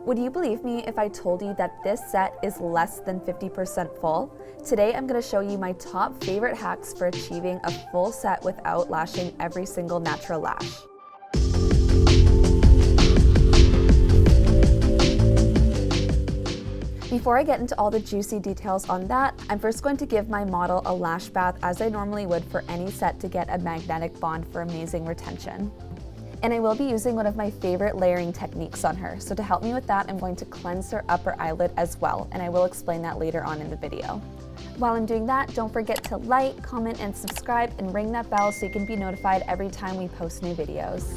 Would you believe me if I told you that this set is less than 50% full? Today I'm going to show you my top favorite hacks for achieving a full set without lashing every single natural lash. Before I get into all the juicy details on that, I'm first going to give my model a lash bath as I normally would for any set to get a magnetic bond for amazing retention. And I will be using one of my favorite layering techniques on her. So to help me with that, I'm going to cleanse her upper eyelid as well, and I will explain that later on in the video. While I'm doing that, don't forget to like, comment, and subscribe, and ring that bell so you can be notified every time we post new videos.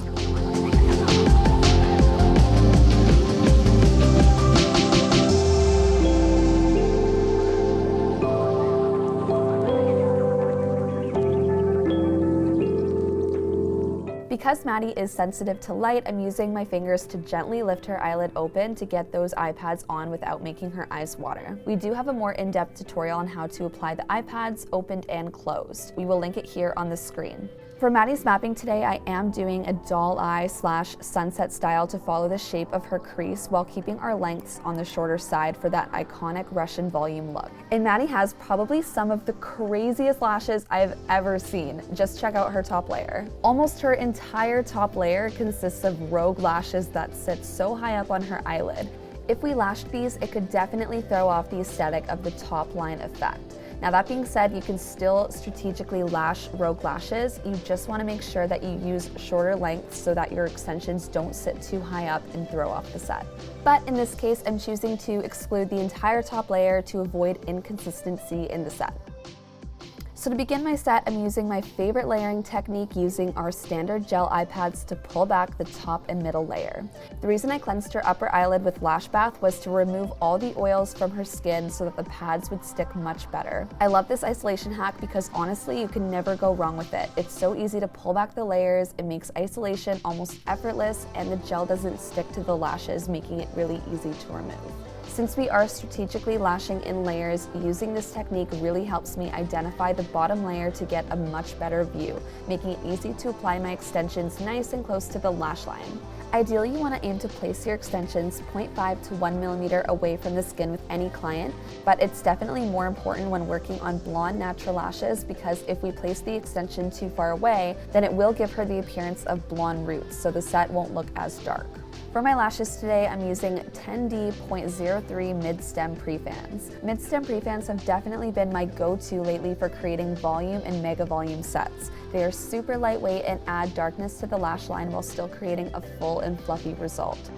Because Maddie is sensitive to light, I'm using my fingers to gently lift her eyelid open to get those EYEPADs on without making her eyes water. We do have a more in-depth tutorial on how to apply the EYEPADs opened and closed. We will link it here on the screen. For Maddie's mapping today, I am doing a doll eye / sunset style to follow the shape of her crease while keeping our lengths on the shorter side for that iconic Russian volume look. And Maddie has probably some of the craziest lashes I've ever seen. Just check out her top layer. Almost her entire top layer consists of rogue lashes that sit so high up on her eyelid. If we lashed these, it could definitely throw off the aesthetic of the top line effect. Now that being said, you can still strategically lash rogue lashes. You just want to make sure that you use shorter lengths so that your extensions don't sit too high up and throw off the set. But in this case, I'm choosing to exclude the entire top layer to avoid inconsistency in the set. So to begin my set, I'm using my favorite layering technique using our standard gel EYEPADs to pull back the top and middle layer. The reason I cleansed her upper eyelid with Lash Bath was to remove all the oils from her skin so that the pads would stick much better. I love this isolation hack because honestly, you can never go wrong with it. It's so easy to pull back the layers, it makes isolation almost effortless, and the gel doesn't stick to the lashes, making it really easy to remove. Since we are strategically lashing in layers, using this technique really helps me identify the bottom layer to get a much better view, making it easy to apply my extensions nice and close to the lash line. Ideally, you want to aim to place your extensions 0.5 to 1 millimeter away from the skin with any client, but it's definitely more important when working on blonde natural lashes because if we place the extension too far away, then it will give her the appearance of blonde roots, so the set won't look as dark. For my lashes today, I'm using 10D.03 mid-stem pre-fans. Mid-stem pre-fans have definitely been my go-to lately for creating volume and mega volume sets. They are super lightweight and add darkness to the lash line while still creating a full and fluffy result.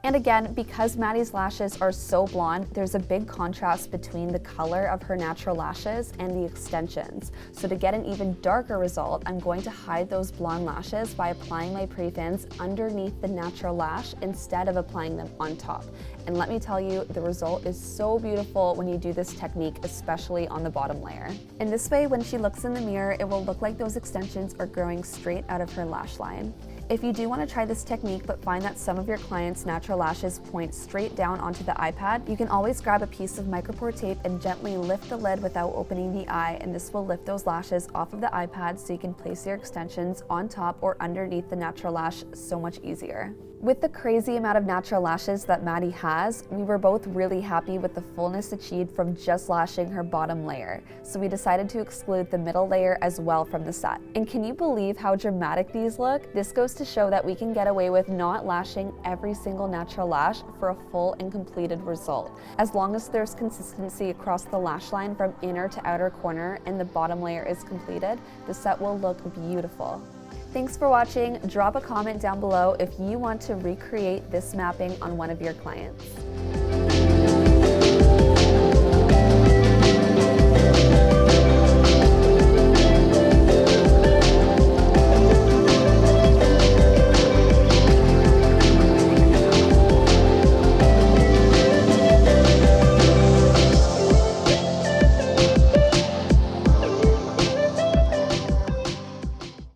And again, because Maddie's lashes are so blonde, there's a big contrast between the color of her natural lashes and the extensions. So to get an even darker result, I'm going to hide those blonde lashes by applying my pre-fans underneath the natural lash instead of applying them on top. And let me tell you, the result is so beautiful when you do this technique, especially on the bottom layer. In this way, when she looks in the mirror, it will look like those extensions are growing straight out of her lash line. If you do want to try this technique but find that some of your clients' natural lashes point straight down onto the EYEPAD, you can always grab a piece of micropore tape and gently lift the lid without opening the eye, and this will lift those lashes off of the EYEPAD so you can place your extensions on top or underneath the natural lash so much easier. With the crazy amount of natural lashes that Maddie has, we were both really happy with the fullness achieved from just lashing her bottom layer, so we decided to exclude the middle layer as well from the set. And can you believe how dramatic these look? This goes to show that we can get away with not lashing every single natural lash for a full and completed result. As long as there's consistency across the lash line from inner to outer corner and the bottom layer is completed, the set will look beautiful. Thanks for watching. Drop a comment down below if you want to recreate this mapping on one of your clients.